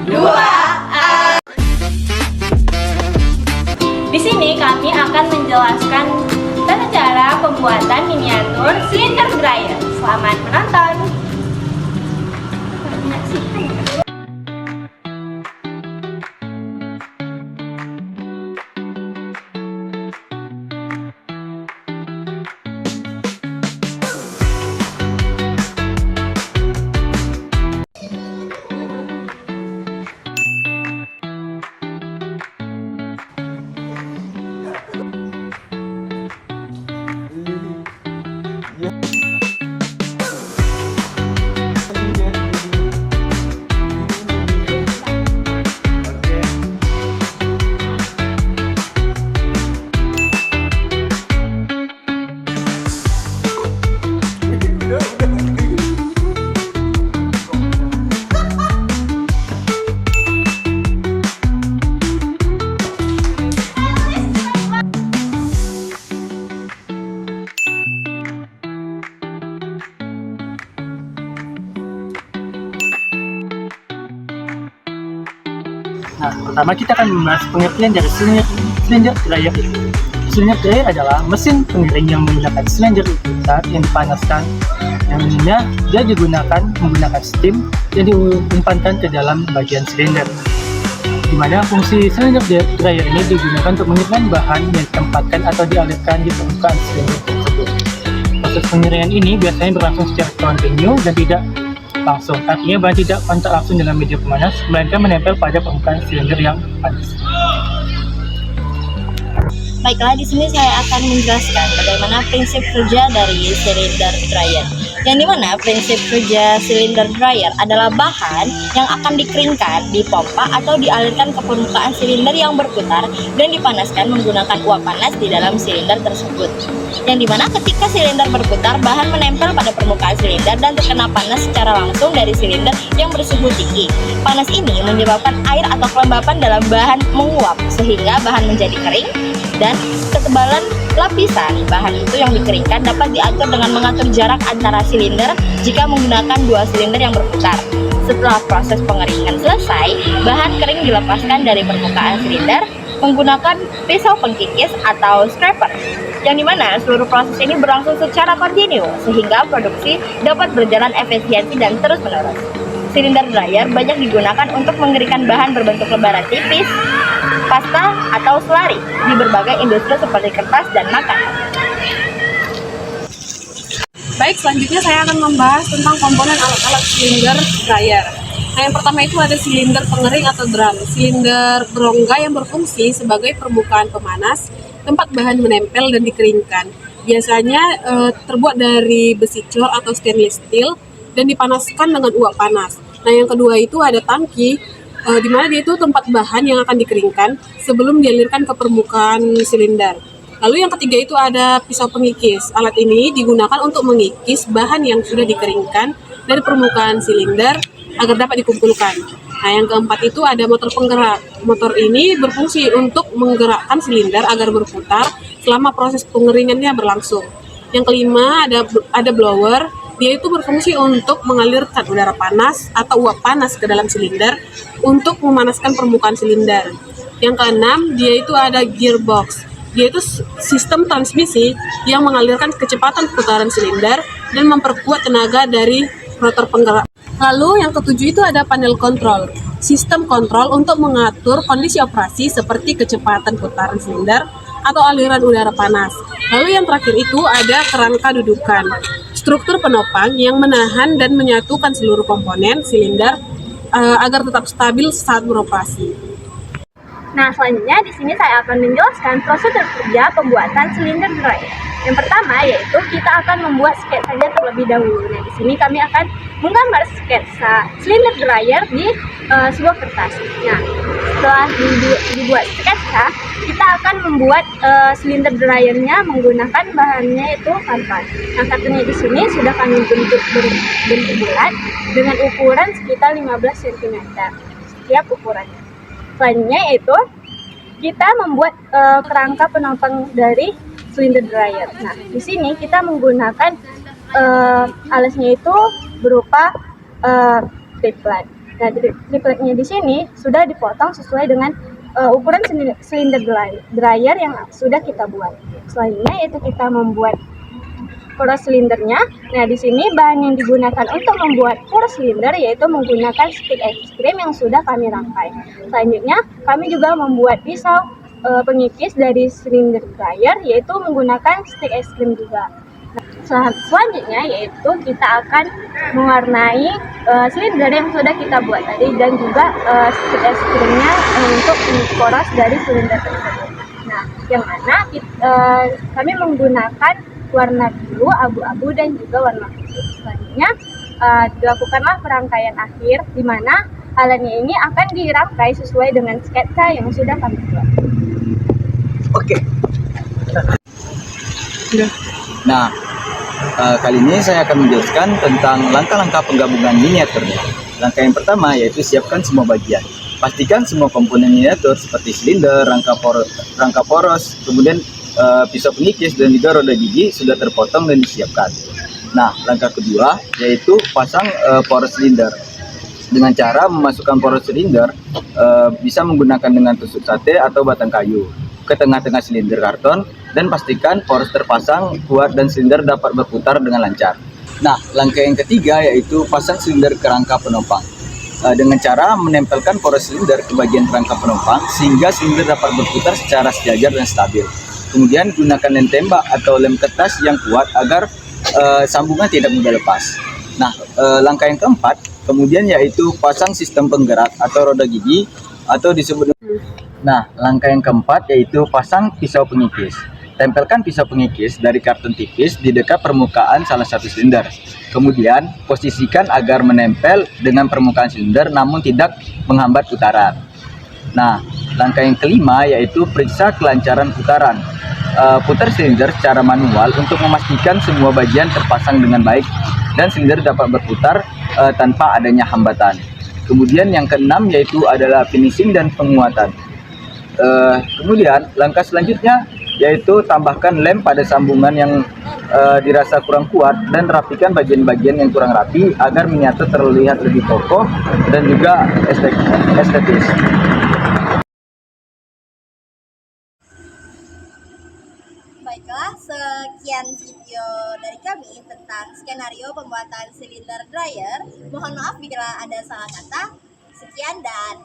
2A. Di sini kami akan menjelaskan tata cara pembuatan miniatur silinder dryer. Selamat menonton. Nah, pertama kita akan membahas pengertian dari silinder dryer itu. Silinder dryer adalah mesin pengering yang menggunakan silinder saat yang dipanaskan, yang ininya dia menggunakan steam yang diumpankan ke dalam bagian silinder. Di mana fungsi silinder dryer ini digunakan untuk mengeringkan bahan yang ditempatkan atau dialirkan di permukaan silinder tersebut. Proses pengeringan ini biasanya berlangsung secara kontinu dan tidak langsung, artinya bahan tidak kontak langsung dengan media pemanas, melainkan menempel pada permukaan silinder yang panas. Baiklah, di sini saya akan menjelaskan bagaimana prinsip kerja dari silinder dryer. Yang dimana prinsip kerja silinder dryer adalah bahan yang akan dikeringkan, dipompa atau dialirkan ke permukaan silinder yang berputar dan dipanaskan menggunakan uap panas di dalam silinder tersebut. Yang dimana ketika silinder berputar, bahan menempel pada permukaan silinder dan terkena panas secara langsung dari silinder yang bersuhu tinggi. Panas ini menyebabkan air atau kelembapan dalam bahan menguap sehingga bahan menjadi kering, dan ketebalan lapisan bahan itu yang dikeringkan dapat diatur dengan mengatur jarak antara silinder jika menggunakan dua silinder yang berputar. Setelah proses pengeringan selesai, bahan kering dilepaskan dari permukaan silinder menggunakan pisau pengkikis atau scraper, yang dimana seluruh proses ini berlangsung secara kontinu sehingga produksi dapat berjalan efisiensi dan terus-menerus. Silinder dryer banyak digunakan untuk mengeringkan bahan berbentuk lembaran tipis, pasta, atau selari di berbagai industri seperti kertas dan makanan. Baik, selanjutnya saya akan membahas tentang komponen alat-alat silinder dryer. Nah, yang pertama itu ada silinder pengering atau drum. Silinder berongga yang berfungsi sebagai permukaan pemanas, tempat bahan menempel dan dikeringkan. Biasanya terbuat dari besi cor atau stainless steel dan dipanaskan dengan uap panas. Nah, yang kedua itu ada tangki, di mana dia itu tempat bahan yang akan dikeringkan sebelum dialirkan ke permukaan silinder. Lalu yang ketiga itu ada pisau pengikis. Alat ini digunakan untuk mengikis bahan yang sudah dikeringkan dari permukaan silinder agar dapat dikumpulkan. Nah, yang keempat itu ada motor penggerak. Motor ini berfungsi untuk menggerakkan silinder agar berputar selama proses pengeringannya berlangsung. Yang kelima ada blower. Dia itu berfungsi untuk mengalirkan udara panas atau uap panas ke dalam silinder untuk memanaskan permukaan silinder. Yang keenam, dia itu ada gearbox. Dia itu sistem transmisi yang mengalirkan kecepatan putaran silinder dan memperkuat tenaga dari rotor penggerak. Lalu yang ketujuh itu ada panel kontrol. Sistem kontrol untuk mengatur kondisi operasi seperti kecepatan putaran silinder atau aliran udara panas. Lalu yang terakhir itu ada kerangka dudukan. Struktur penopang yang menahan dan menyatukan seluruh komponen silinder agar tetap stabil saat beroperasi. Nah, selanjutnya di sini saya akan menjelaskan prosedur kerja pembuatan silinder dryer. Yang pertama yaitu kita akan membuat sketsanya terlebih dahulu. Nah, di sini kami akan menggambar sketsa silinder dryer di sebuah kertas. Nah, setelah dibuat sketsa, kita akan membuat silinder dryernya menggunakan bahannya itu kanvas. Nah, kartunya di sini sudah kami bentuk berbentuk bulat dengan ukuran sekitar 15 cm setiap ukurannya. Selanjutnya yaitu kita membuat kerangka penopang dari silinder dryer. Nah, di sini kita menggunakan alasnya itu berupa triplet. Nah, tripletnya di sini sudah dipotong sesuai dengan ukuran silinder dryer yang sudah kita buat. Selanjutnya yaitu kita membuat poros silindernya. Nah, di sini bahan yang digunakan untuk membuat poros silinder yaitu menggunakan stick es krim yang sudah kami rangkai. Selanjutnya, kami juga membuat pisau pengikis dari silinder dryer yaitu menggunakan stick es krim juga. Nah, selanjutnya yaitu kita akan mewarnai silinder yang sudah kita buat tadi dan juga stick es krimnya untuk poros dari silinder tersebut. Nah, yang mana kami menggunakan warna biru, abu-abu dan juga warna putih. Selanjutnya dilakukanlah perangkaian akhir di mana alatnya ini akan dirangkai sesuai dengan sketsa yang sudah kami buat. Oke. Nah, kali ini saya akan menjelaskan tentang langkah-langkah penggabungan miniaturnya. Langkah yang pertama yaitu siapkan semua bagian. Pastikan semua komponen miniatur seperti silinder, rangka poros, kemudian pisau pengikis dan juga roda gigi sudah terpotong dan disiapkan. Nah, langkah kedua yaitu pasang poros silinder. Dengan cara memasukkan poros silinder bisa menggunakan dengan tusuk sate atau batang kayu ke tengah-tengah silinder karton dan pastikan poros terpasang kuat dan silinder dapat berputar dengan lancar. Nah, langkah yang ketiga yaitu pasang silinder ke rangka penumpang. Dengan cara menempelkan poros silinder ke bagian rangka penumpang sehingga silinder dapat berputar secara sejajar dan stabil. Kemudian gunakan lem tembak atau lem kertas yang kuat agar sambungan tidak mudah lepas. Nah, langkah yang keempat kemudian yaitu pasang sistem penggerak atau roda gigi atau disebut. Nah, langkah yang keempat yaitu pasang pisau pengikis. Tempelkan pisau pengikis dari karton tipis di dekat permukaan salah satu silinder. Kemudian posisikan agar menempel dengan permukaan silinder namun tidak menghambat putaran. Nah, langkah yang kelima yaitu periksa kelancaran putaran. Putar silinder secara manual untuk memastikan semua bagian terpasang dengan baik dan silinder dapat berputar tanpa adanya hambatan. Kemudian yang keenam yaitu adalah finishing dan penguatan. Kemudian langkah selanjutnya yaitu tambahkan lem pada sambungan yang dirasa kurang kuat dan rapikan bagian-bagian yang kurang rapi agar miniatur terlihat lebih kokoh dan juga estetis. Baiklah, sekian video dari kami tentang skenario pembuatan silinder dryer. Mohon maaf bila ada salah kata. Sekian dan